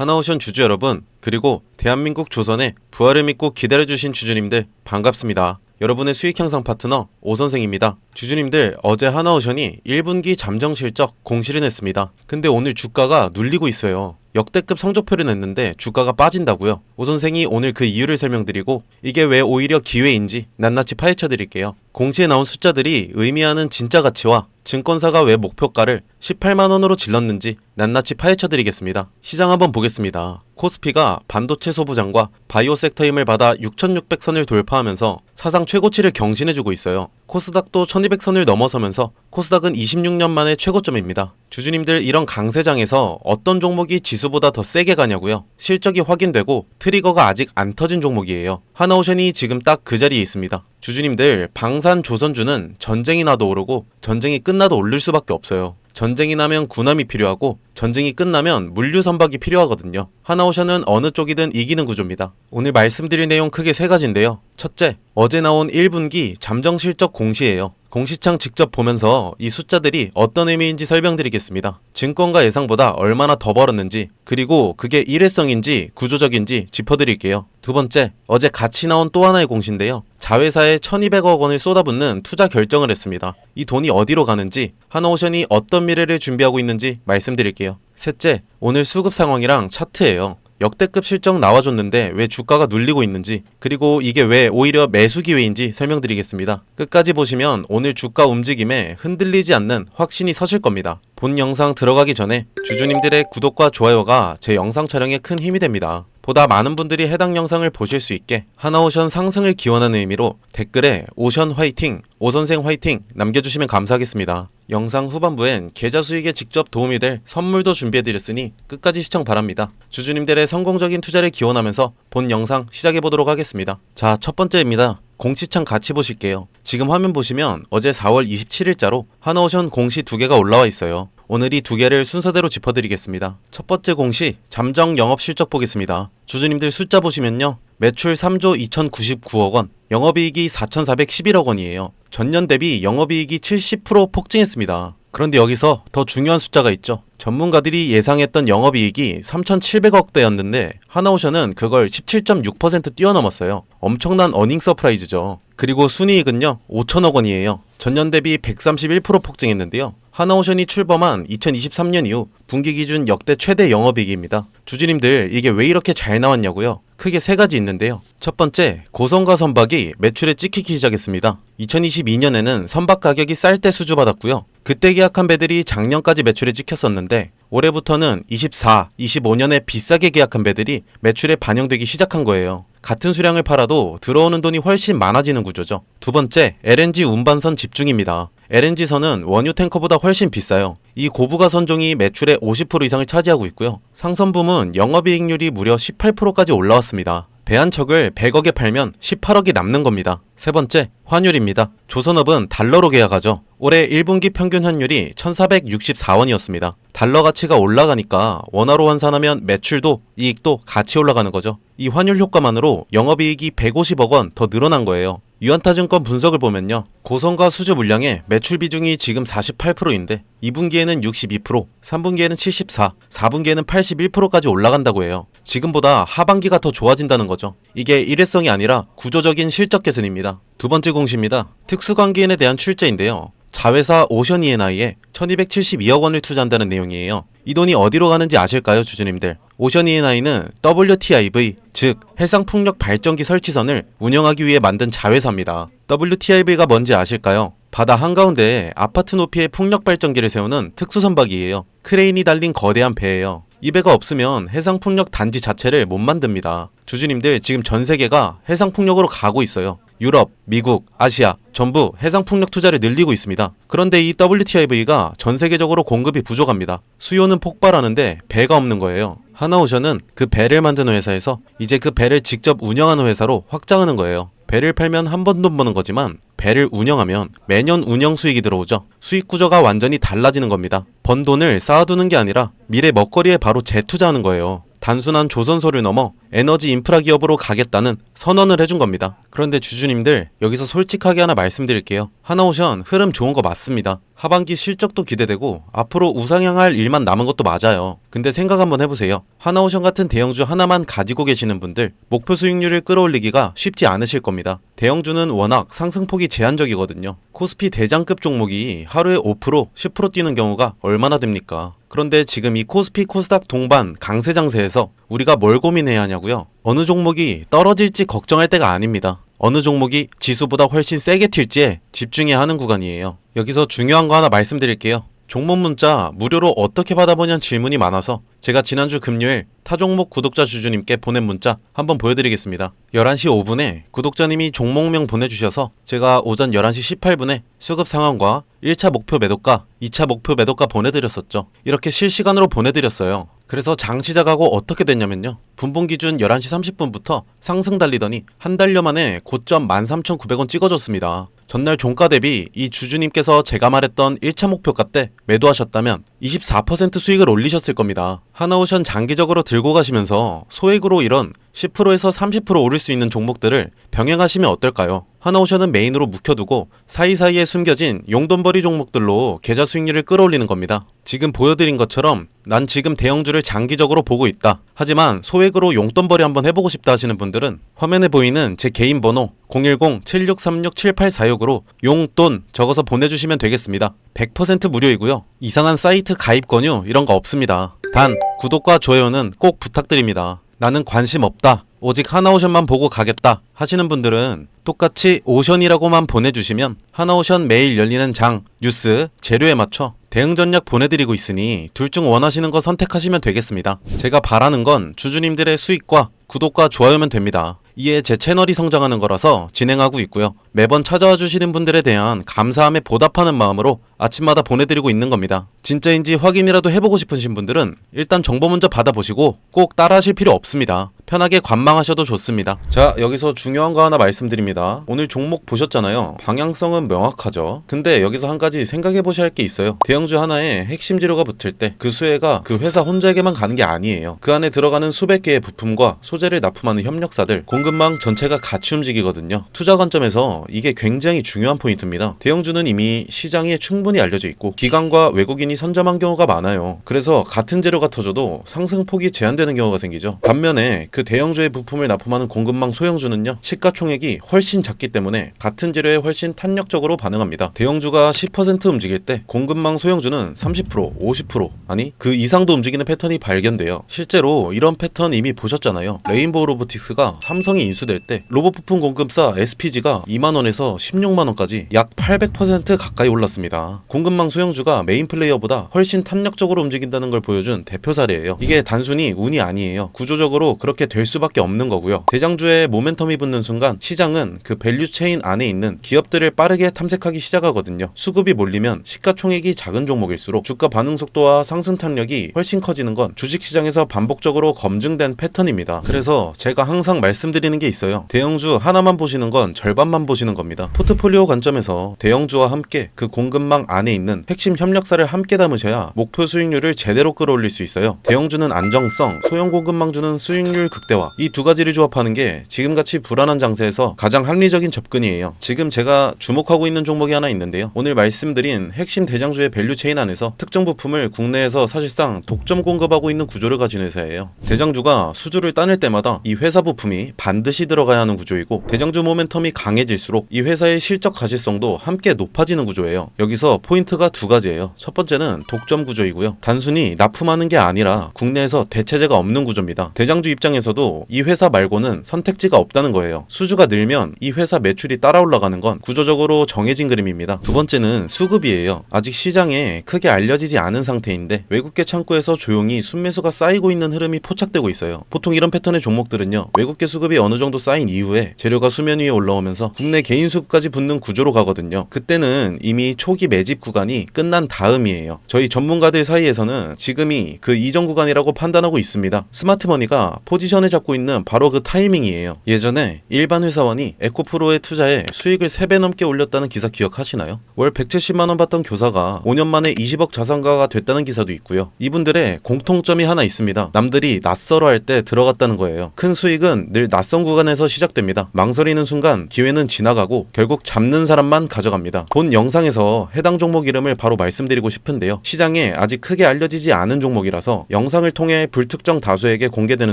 하나오션 주주 여러분, 그리고 대한민국 조선의 부활을 믿고 기다려주신 주주님들 반갑습니다. 여러분의 수익 향상 파트너 오선생입니다. 주주님들, 어제 하나오션이 1분기 잠정 실적 공시를 냈습니다. 근데 오늘 주가가 눌리고 있어요. 역대급 성적표를 냈는데 주가가 빠진다고요? 오선생이 오늘 그 이유를 설명드리고 이게 왜 오히려 기회인지 낱낱이 파헤쳐 드릴게요. 공시에 나온 숫자들이 의미하는 진짜 가치와 증권사가 왜 목표가를 18만원으로 질렀는지 낱낱이 파헤쳐 드리겠습니다. 시장 한번 보겠습니다. 코스피가 반도체 소부장과 바이오 섹터 힘을 받아 6600선을 돌파하면서 사상 최고치를 경신해주고 있어요. 코스닥도 1200선을 넘어서면서 코스닥은 26년 만에 최고점입니다. 주주님들, 이런 강세장에서 어떤 종목이 지수보다 더 세게 가냐고요? 실적이 확인되고 트리거가 아직 안 터진 종목이에요. 하나오션이 지금 딱 그 자리에 있습니다. 주주님들, 방산 조선주는 전쟁이 나도 오르고 전쟁이 끝나도 오를 수밖에 없어요. 전쟁이 나면 군함이 필요하고 전쟁이 끝나면 물류 선박이 필요하거든요. 하나오션은 어느 쪽이든 이기는 구조입니다. 오늘 말씀드릴 내용 크게 세 가지인데요. 첫째, 어제 나온 1분기 잠정 실적 공시예요. 공시창 직접 보면서 이 숫자들이 어떤 의미인지 설명드리겠습니다. 증권가 예상보다 얼마나 더 벌었는지, 그리고 그게 일회성인지 구조적인지 짚어드릴게요. 두 번째, 어제 같이 나온 또 하나의 공시인데요. 자회사에 1200억 원을 쏟아붓는 투자 결정을 했습니다. 이 돈이 어디로 가는지, 하나오션이 어떤 미래를 준비하고 있는지 말씀드릴게요. 셋째, 오늘 수급 상황이랑 차트예요. 역대급 실적 나와줬는데 왜 주가가 눌리고 있는지, 그리고 이게 왜 오히려 매수 기회인지 설명드리겠습니다. 끝까지 보시면 오늘 주가 움직임에 흔들리지 않는 확신이 서실 겁니다. 본 영상 들어가기 전에 주주님들의 구독과 좋아요가 제 영상 촬영에 큰 힘이 됩니다. 보다 많은 분들이 해당 영상을 보실 수 있게 하나오션 상승을 기원하는 의미로 댓글에 오션 화이팅, 오선생 화이팅 남겨주시면 감사하겠습니다. 영상 후반부엔 계좌 수익에 직접 도움이 될 선물도 준비해드렸으니 끝까지 시청 바랍니다. 주주님들의 성공적인 투자를 기원하면서 본 영상 시작해보도록 하겠습니다. 자, 첫 번째입니다. 공시창 같이 보실게요. 지금 화면 보시면 어제 4월 27일자로 하나오션 공시 2개가 올라와 있어요. 오늘 이 2개를 순서대로 짚어드리겠습니다. 첫 번째 공시, 잠정 영업 실적 보겠습니다. 주주님들 숫자 보시면요. 매출 3조 2099억 원, 영업이익이 4411억 원이에요. 전년 대비 영업이익이 70% 폭증했습니다. 그런데 여기서 더 중요한 숫자가 있죠. 전문가들이 예상했던 영업이익이 3,700억대였는데 하나오션은 그걸 17.6% 뛰어넘었어요. 엄청난 어닝 서프라이즈죠. 그리고 순이익은요, 5천억 원이에요. 전년 대비 131% 폭증했는데요. 하나오션이 출범한 2023년 이후 분기 기준 역대 최대 영업이익입니다. 주주님들, 이게 왜 이렇게 잘 나왔냐고요? 크게 세 가지 있는데요. 첫 번째, 고성과 선박이 매출에 찍히기 시작했습니다. 2022년에는 선박 가격이 쌀 때 수주받았고요. 그때 계약한 배들이 작년까지 매출에 찍혔었는데 올해부터는 24, 25년에 비싸게 계약한 배들이 매출에 반영되기 시작한 거예요. 같은 수량을 팔아도 들어오는 돈이 훨씬 많아지는 구조죠. 두 번째, LNG 운반선 집중입니다. LNG선은 원유 탱커보다 훨씬 비싸요. 이 고부가 선종이 매출의 50% 이상을 차지하고 있고요. 상선부문 영업이익률이 무려 18%까지 올라왔습니다. 배 한 척을 100억에 팔면 18억이 남는 겁니다. 세 번째, 환율입니다. 조선업은 달러로 계약하죠. 올해 1분기 평균 환율이 1464원이었습니다. 달러 가치가 올라가니까 원화로 환산하면 매출도 이익도 같이 올라가는 거죠. 이 환율 효과만으로 영업이익이 150억 원 더 늘어난 거예요. 유한타증권 분석을 보면요. 고성과 수주 물량의 매출 비중이 지금 48%인데 2분기에는 62%, 3분기에는 74%, 4분기에는 81%까지 올라간다고 해요. 지금보다 하반기가 더 좋아진다는 거죠. 이게 일회성이 아니라 구조적인 실적 개선입니다. 두 번째 공시입니다. 특수관계인에 대한 출제인데요. 자회사 오션 E&I에 1272억 원을 투자한다는 내용이에요. 이 돈이 어디로 가는지 아실까요, 주주님들? 오션 E&I는 WTIV, 즉 해상풍력 발전기 설치선을 운영하기 위해 만든 자회사입니다. WTIV가 뭔지 아실까요? 바다 한가운데에 아파트 높이의 풍력 발전기를 세우는 특수선박이에요. 크레인이 달린 거대한 배예요. 이 배가 없으면 해상풍력 단지 자체를 못 만듭니다. 주주님들, 지금 전 세계가 해상풍력으로 가고 있어요. 유럽, 미국, 아시아 전부 해상풍력 투자를 늘리고 있습니다. 그런데 이 WTIV가 전 세계적으로 공급이 부족합니다. 수요는 폭발하는데 배가 없는 거예요. 하나오션은 그 배를 만드는 회사에서 이제 그 배를 직접 운영하는 회사로 확장하는 거예요. 배를 팔면 한 번 돈 버는 거지만 배를 운영하면 매년 운영 수익이 들어오죠. 수익 구조가 완전히 달라지는 겁니다. 번 돈을 쌓아두는 게 아니라 미래 먹거리에 바로 재투자하는 거예요. 단순한 조선소를 넘어 에너지 인프라 기업으로 가겠다는 선언을 해준 겁니다. 그런데 주주님들, 여기서 솔직하게 하나 말씀드릴게요. 하나오션 흐름 좋은 거 맞습니다. 하반기 실적도 기대되고 앞으로 우상향할 일만 남은 것도 맞아요. 근데 생각 한번 해보세요. 하나오션 같은 대형주 하나만 가지고 계시는 분들 목표 수익률을 끌어올리기가 쉽지 않으실 겁니다. 대형주는 워낙 상승폭이 제한적이거든요. 코스피 대장급 종목이 하루에 5%, 10% 뛰는 경우가 얼마나 됩니까? 그런데 지금 이 코스피 코스닥 동반 강세 장세에서 우리가 뭘 고민해야 하냐고요? 어느 종목이 떨어질지 걱정할 때가 아닙니다. 어느 종목이 지수보다 훨씬 세게 튈지에 집중해야 하는 구간이에요. 여기서 중요한 거 하나 말씀드릴게요. 종목 문자 무료로 어떻게 받아보냐는 질문이 많아서 제가 지난주 금요일 타종목 구독자 주주님께 보낸 문자 한번 보여드리겠습니다. 11시 5분에 구독자님이 종목명 보내주셔서 제가 오전 11시 18분에 수급 상황과 1차 목표 매도가, 2차 목표 매도가 보내드렸었죠. 이렇게 실시간으로 보내드렸어요. 그래서 장 시작하고 어떻게 됐냐면요. 분봉 기준 11시 30분부터 상승 달리더니 한 달여 만에 고점 13,900원 찍어줬습니다. 전날 종가 대비 이 주주님께서 제가 말했던 1차 목표가 때 매도하셨다면 24% 수익을 올리셨을 겁니다. 하나오션 장기적으로 들고 가시면서 소액으로 이런 10%에서 30% 오를 수 있는 종목들을 병행하시면 어떨까요? 하나오션은 메인으로 묵혀두고 사이사이에 숨겨진 용돈벌이 종목들로 계좌 수익률을 끌어올리는 겁니다. 지금 보여드린 것처럼 난 지금 대형주를 장기적으로 보고 있다. 하지만 소액으로 용돈벌이 한번 해보고 싶다 하시는 분들은 화면에 보이는 제 개인 번호 010-7636-7846으로 용돈 적어서 보내주시면 되겠습니다. 100% 무료이고요. 이상한 사이트 가입 권유 이런 거 없습니다. 단 구독과 좋아요는 꼭 부탁드립니다. 나는 관심 없다. 오직 하나오션만 보고 가겠다 하시는 분들은 똑같이 오션이라고만 보내주시면 하나오션 매일 열리는 장, 뉴스, 재료에 맞춰 대응 전략 보내드리고 있으니 둘 중 원하시는 거 선택하시면 되겠습니다. 제가 바라는 건 주주님들의 수익과 구독과 좋아요면 됩니다. 이에 제 채널이 성장하는 거라서 진행하고 있고요. 매번 찾아와 주시는 분들에 대한 감사함에 보답하는 마음으로 아침마다 보내드리고 있는 겁니다. 진짜인지 확인이라도 해보고 싶으신 분들은 일단 정보 먼저 받아보시고 꼭 따라하실 필요 없습니다. 편하게 관망하셔도 좋습니다. 자, 여기서 중요한 거 하나 말씀드립니다. 오늘 종목 보셨잖아요. 방향성은 명확하죠. 근데 여기서 한 가지 생각해 보셔야 할 게 있어요. 대형주 하나에 핵심 재료가 붙을 때 그 수혜가 그 회사 혼자에게만 가는 게 아니에요. 그 안에 들어가는 수백 개의 부품과 소재를 납품하는 협력사들, 공급망 전체가 같이 움직이거든요. 투자 관점에서 이게 굉장히 중요한 포인트입니다. 대형주는 이미 시장에 충분히 알려져 있고 기관과 외국인이 선점한 경우가 많아요. 그래서 같은 재료가 터져도 상승폭이 제한되는 경우가 생기죠. 반면에 그 대형주의 부품을 납품하는 공급망 소형주는요, 시가총액이 훨씬 작기 때문에 같은 재료에 훨씬 탄력적으로 반응합니다. 대형주가 10% 움직일 때 공급망 소형주는 30%, 50% 아니 그 이상도 움직이는 패턴이 발견돼요. 실제로 이런 패턴 이미 보셨잖아요. 레인보우 로보틱스가 삼성이 인수될 때 로봇 부품 공급사 SPG가 2만원에서 16만원까지 약 800% 가까이 올랐습니다. 공급망 소형주가 메인 플레이어보다 훨씬 탄력적으로 움직인다는 걸 보여준 대표 사례예요. 이게 단순히 운이 아니에요. 구조적으로 그렇게 될 수밖에 없는 거고요. 대장주에 모멘텀이 붙는 순간 시장은 그 밸류체인 안에 있는 기업들을 빠르게 탐색하기 시작하거든요. 수급이 몰리면 시가총액이 작은 종목일수록 주가 반응 속도와 상승 탄력이 훨씬 커지는 건 주식시장에서 반복적으로 검증된 패턴입니다. 그래서 제가 항상 말씀드리는 게 있어요. 대형주 하나만 보시는 건 절반만 보시는 겁니다. 포트폴리오 관점에서 대형주와 함께 그 공급망 안에 있는 핵심 협력사를 함께 담으셔야 목표 수익률을 제대로 끌어올릴 수 있어요. 대형주는 안정성, 소형 공급망주는 수익률 극대화, 이 두 가지를 조합하는 게 지금같이 불안한 장세에서 가장 합리적인 접근이에요. 지금 제가 주목하고 있는 종목이 하나 있는데요. 오늘 말씀드린 핵심 대장주의 밸류체인 안에서 특정 부품을 국내에서 사실상 독점 공급하고 있는 구조를 가진 회사예요. 대장주가 수주를 따낼 때마다 이 회사 부품이 반드시 들어가야 하는 구조이고, 대장주 모멘텀이 강해질수록 이 회사의 실적 가시성도 함께 높아지는 구조예요. 여기서 포인트가 두 가지예요. 첫 번째는 독점 구조이고요. 단순히 납품하는 게 아니라 국내에서 대체제가 없는 구조입니다. 대장주 입장에서도 이 회사 말고는 선택지가 없다는 거예요. 수주가 늘면 이 회사 매출이 따라 올라가는 건 구조적으로 정해진 그림입니다. 두 번째는 수급이에요. 아직 시장에 크게 알려지지 않은 상태인데 외국계 창구에서 조용히 순매수가 쌓이고 있는 흐름이 포착되고 있어요. 보통 이런 패턴의 종목들은요, 외국계 수급이 어느 정도 쌓인 이후에 재료가 수면 위에 올라오면서 국내 다음에 개인 수급까지 붙는 구조로 가거든요. 그때는 이미 초기 매집 구간이 끝난 다음이에요. 저희 전문가들 사이에서는 지금이 그 이전 구간이라고 판단하고 있습니다. 스마트머니가 포지션을 잡고 있는 바로 그 타이밍이에요. 예전에 일반 회사원이 에코프로에 투자해 수익을 3배 넘게 올렸다는 기사 기억하시나요? 월 170만원 받던 교사가 5년 만에 20억 자산가가 됐다는 기사도 있고요. 이분들의 공통점이 하나 있습니다. 남들이 낯설어 할 때 들어갔다는 거예요. 큰 수익은 늘 낯선 구간에서 시작됩니다. 망설이는 순간 기회는 지나가고 결국 잡는 사람만 가져갑니다. 본 영상에서 해당 종목 이름을 바로 말씀드리고 싶은데요. 시장에 아직 크게 알려지지 않은 종목이라서 영상을 통해 불특정 다수에게 공개되는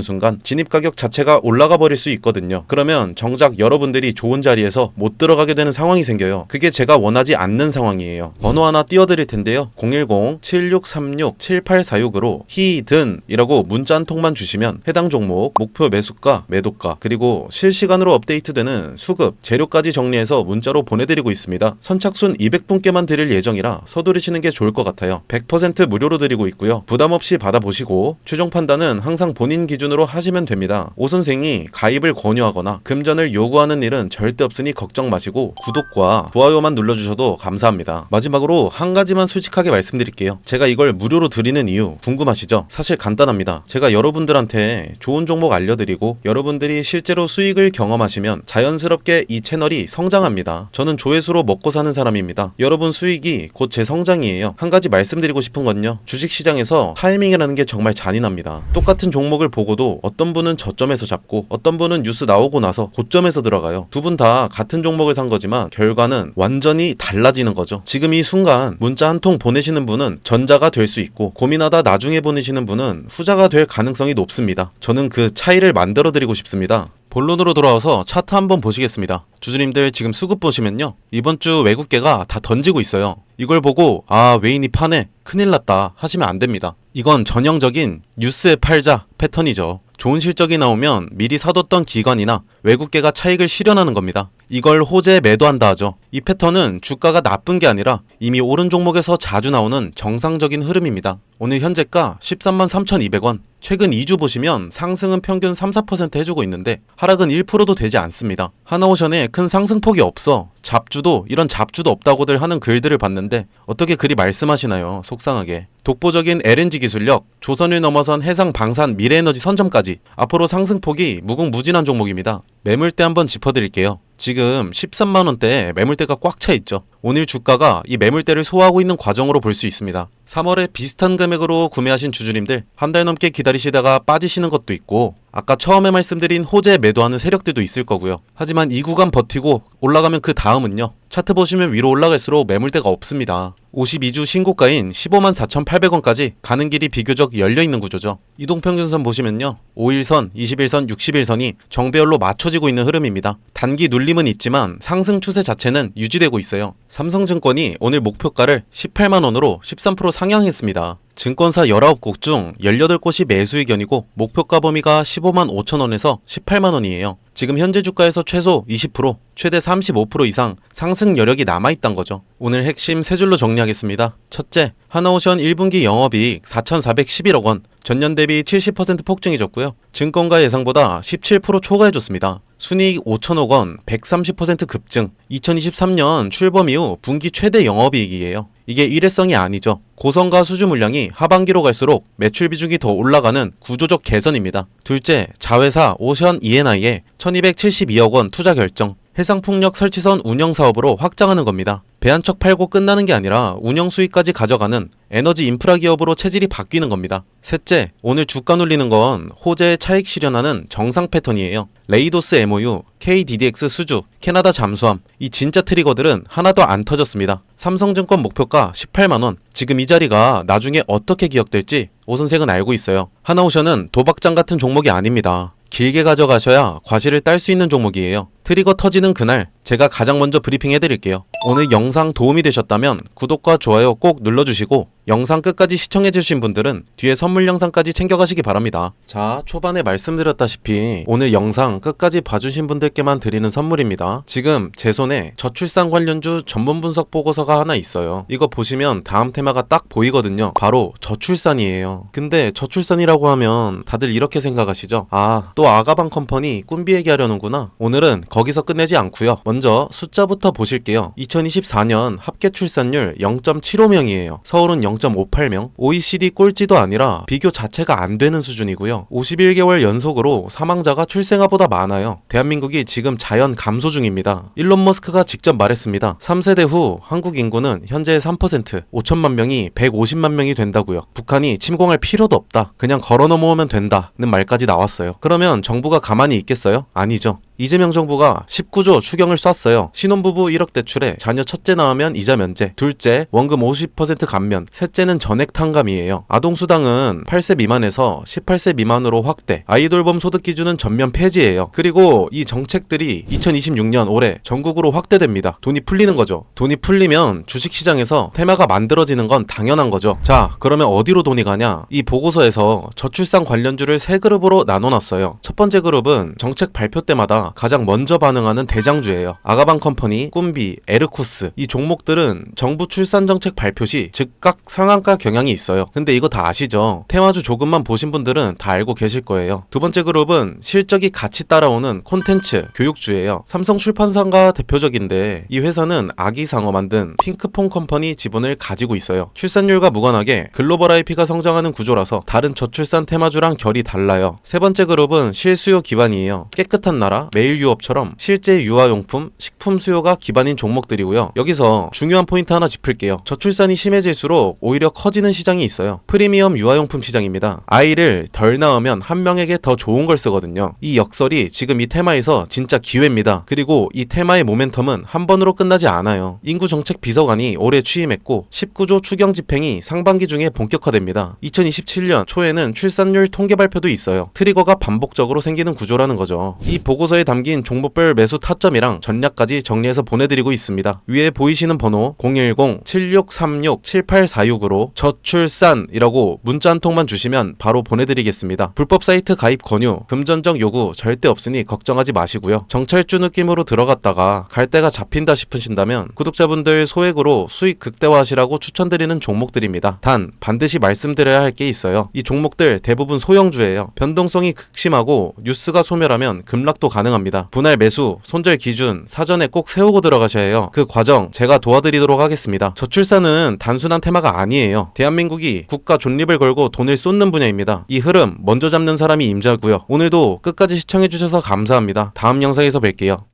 순간 진입 가격 자체가 올라가 버릴 수 있거든요. 그러면 정작 여러분들이 좋은 자리에서 못 들어가게 되는 상황이 생겨요. 그게 제가 원하지 않는 상황이에요. 번호 하나 띄워드릴 텐데요. 010-7636-7846으로 히든이라고 문자 한 통만 주시면 해당 종목 목표 매수가, 매도가, 그리고 실시간으로 업데이트되는 수급, 재료까지 정리해서 문자로 보내드리고 있습니다. 선착순 200분께만 드릴 예정이라 서두르시는 게 좋을 것 같아요. 100% 무료로 드리고 있고요. 부담 없이 받아보시고 최종 판단은 항상 본인 기준으로 하시면 됩니다. 오 선생이 가입을 권유하거나 금전을 요구하는 일은 절대 없으니 걱정 마시고 구독과 좋아요만 눌러주셔도 감사합니다. 마지막으로 한 가지만 솔직하게 말씀드릴게요. 제가 이걸 무료로 드리는 이유 궁금하시죠? 사실 간단합니다. 제가 여러분들한테 좋은 종목 알려드리고 여러분들이 실제로 수익을 경험하시면 자연스럽게 이 채널이 성장합니다. 저는 조회수로 먹고 사는 사람입니다. 여러분 수익이 곧 제 성장이에요. 한 가지 말씀드리고 싶은 건요. 주식시장에서 타이밍이라는 게 정말 잔인합니다. 똑같은 종목을 보고도 어떤 분은 저점에서 잡고 어떤 분은 뉴스 나오고 나서 고점에서 들어가요. 두 분 다 같은 종목을 산 거지만 결과는 완전히 달라지는 거죠. 지금 이 순간 문자 한 통 보내시는 분은 전자가 될 수 있고 고민하다 나중에 보내시는 분은 후자가 될 가능성이 높습니다. 저는 그 차이를 만들어 드리고 싶습니다. 본론으로 돌아와서 차트 한번 보시겠습니다. 주주님들 지금 수급 보시면요. 이번 주 외국계가 다 던지고 있어요. 이걸 보고 외인이 파네, 큰일 났다 하시면 안 됩니다. 이건 전형적인 뉴스에 팔자 패턴이죠. 좋은 실적이 나오면 미리 사뒀던 기관이나 외국계가 차익을 실현하는 겁니다. 이걸 호재 매도한다 하죠. 이 패턴은 주가가 나쁜 게 아니라 이미 오른 종목에서 자주 나오는 정상적인 흐름입니다. 오늘 현재가 133,200원. 최근 2주 보시면 상승은 평균 3-4% 해주고 있는데 하락은 1%도 되지 않습니다. 하나오션에 큰 상승폭이 없어. 잡주도 이런 잡주도 없다고들 하는 글들을 봤는데 어떻게 그리 말씀하시나요? 속상하게. 독보적인 LNG 기술력, 조선을 넘어선 해상 방산 미래에너지 선점까지 앞으로 상승폭이 무궁무진한 종목입니다. 매물대 한번 짚어드릴게요. 지금 13만원대에 매물대가 꽉 차 있죠. 오늘 주가가 이 매물대를 소화하고 있는 과정으로 볼 수 있습니다. 3월에 비슷한 금액으로 구매하신 주주님들 한 달 넘게 기다리시다가 빠지시는 것도 있고 아까 처음에 말씀드린 호재 매도하는 세력들도 있을 거고요. 하지만 이 구간 버티고 올라가면 그 다음은요. 차트 보시면 위로 올라갈수록 매물대가 없습니다. 52주 신고가인 154,800원까지 가는 길이 비교적 열려있는 구조죠. 이동평균선 보시면요. 5일선, 21선, 61선이 정배열로 맞춰지고 있는 흐름입니다. 단기 눌림은 있지만 상승 추세 자체는 유지되고 있어요. 삼성증권이 오늘 목표가를 18만원으로 13% 상향했습니다. 증권사 19곳 중 18곳이 매수 의견이고 목표가 범위가 15만 5천원에서 18만원이에요. 지금 현재 주가에서 최소 20%, 최대 35% 이상 상승 여력이 남아있단 거죠. 오늘 핵심 세 줄로 정리하겠습니다. 첫째, 하나오션 1분기 영업이익 4,411억원, 전년 대비 70% 폭증해졌고요. 증권가 예상보다 17% 초과해줬습니다. 순이익 5천억원, 130% 급증, 2023년 출범 이후 분기 최대 영업이익이에요. 이게 일회성이 아니죠. 고성과 수주 물량이 하반기로 갈수록 매출 비중이 더 올라가는 구조적 개선입니다. 둘째, 자회사 오션 E&I에 1272억원 투자 결정. 해상풍력 설치선 운영 사업으로 확장하는 겁니다. 배 한 척 팔고 끝나는 게 아니라 운영 수익까지 가져가는 에너지 인프라 기업으로 체질이 바뀌는 겁니다. 셋째, 오늘 주가 눌리는 건 호재의 차익 실현하는 정상 패턴이에요. 레이도스 MOU, KDDX 수주, 캐나다 잠수함, 이 진짜 트리거들은 하나도 안 터졌습니다. 삼성증권 목표가 18만원, 지금 이 자리가 나중에 어떻게 기억될지 오 선생은 알고 있어요. 하나오션은 도박장 같은 종목이 아닙니다. 길게 가져가셔야 과실을 딸 수 있는 종목이에요. 트리거 터지는 그날 제가 가장 먼저 브리핑 해드릴게요. 오늘 영상 도움이 되셨다면 구독과 좋아요 꼭 눌러주시고 영상 끝까지 시청해주신 분들은 뒤에 선물 영상까지 챙겨가시기 바랍니다. 자, 초반에 말씀드렸다시피 오늘 영상 끝까지 봐주신 분들께만 드리는 선물입니다. 지금 제 손에 저출산 관련주 전문 분석 보고서가 하나 있어요. 이거 보시면 다음 테마가 딱 보이거든요. 바로 저출산이에요. 근데 저출산이라고 하면 다들 이렇게 생각하시죠? 아, 또 아가방 컴퍼니 꿈비 얘기하려는구나. 오늘은 거기서 끝내지 않고요. 먼저 숫자부터 보실게요. 2024년 합계 출산율 0.75명이에요. 서울은 0.58명. OECD 꼴찌도 아니라 비교 자체가 안 되는 수준이고요. 51개월 연속으로 사망자가 출생아보다 많아요. 대한민국이 지금 자연 감소 중입니다. 일론 머스크가 직접 말했습니다. 3세대 후 한국 인구는 현재 3%, 5천만 명이 150만 명이 된다고요. 북한이 침공할 필요도 없다. 그냥 걸어 넘어오면 된다는 말까지 나왔어요. 그러면 정부가 가만히 있겠어요? 아니죠. 이재명 정부가 19조 추경을 쐈어요. 신혼부부 1억 대출에 자녀 첫째 낳으면 이자 면제, 둘째 원금 50% 감면, 셋째는 전액 탕감이에요. 아동수당은 8세 미만에서 18세 미만으로 확대, 아이돌봄 소득 기준은 전면 폐지예요. 그리고 이 정책들이 2026년 올해 전국으로 확대됩니다. 돈이 풀리는 거죠. 돈이 풀리면 주식시장에서 테마가 만들어지는 건 당연한 거죠. 자, 그러면 어디로 돈이 가냐? 이 보고서에서 저출산 관련주를 세 그룹으로 나눠놨어요. 첫 번째 그룹은 정책 발표 때마다 가장 먼저 반응하는 대장주예요. 아가방 컴퍼니, 꿈비, 에르코스. 이 종목들은 정부 출산 정책 발표 시 즉각 상한가 경향이 있어요. 근데 이거 다 아시죠? 테마주 조금만 보신 분들은 다 알고 계실 거예요. 두 번째 그룹은 실적이 같이 따라오는 콘텐츠, 교육주예요. 삼성 출판사가 대표적인데 이 회사는 아기상어 만든 핑크퐁 컴퍼니 지분을 가지고 있어요. 출산율과 무관하게 글로벌 IP가 성장하는 구조라서 다른 저출산 테마주랑 결이 달라요. 세 번째 그룹은 실수요 기반이에요. 깨끗한 나라, 매일 유업처럼 실제 유아용품, 식품 수요가 기반인 종목들이고요. 여기서 중요한 포인트 하나 짚을게요. 저출산이 심해질수록 오히려 커지는 시장이 있어요. 프리미엄 유아용품 시장입니다. 아이를 덜 낳으면 한 명에게 더 좋은 걸 쓰거든요. 이 역설이 지금 이 테마에서 진짜 기회입니다. 그리고 이 테마의 모멘텀은 한 번으로 끝나지 않아요. 인구정책 비서관이 올해 취임했고 19조 추경 집행이 상반기 중에 본격화됩니다. 2027년 초에는 출산율 통계 발표도 있어요. 트리거가 반복적으로 생기는 구조라는 거죠. 이 보고서에 담긴 종목별 매수 타점이랑 전략까지 정리해서 보내드리고 있습니다. 위에 보이시는 번호 010-7636-7846으로 저출산이라고 문자 한 통만 주시면 바로 보내드리겠습니다. 불법 사이트 가입 권유, 금전적 요구 절대 없으니 걱정하지 마시고요. 정찰주 느낌으로 들어갔다가 갈 데가 잡힌다 싶으신다면 구독자분들 소액으로 수익 극대화하시라고 추천드리는 종목들입니다. 단 반드시 말씀드려야 할 게 있어요. 이 종목들 대부분 소형주예요. 변동성이 극심하고 뉴스가 소멸하면 급락도 가능합니다. 분할 매수, 손절 기준 사전에 꼭 세우고 들어가셔야 해요. 그 과정 제가 도와드리도록 하겠습니다. 저출산은 단순한 테마가 아니에요. 대한민국이 국가 존립을 걸고 돈을 쏟는 분야입니다. 이 흐름 먼저 잡는 사람이 임자고요. 오늘도 끝까지 시청해주셔서 감사합니다. 다음 영상에서 뵐게요.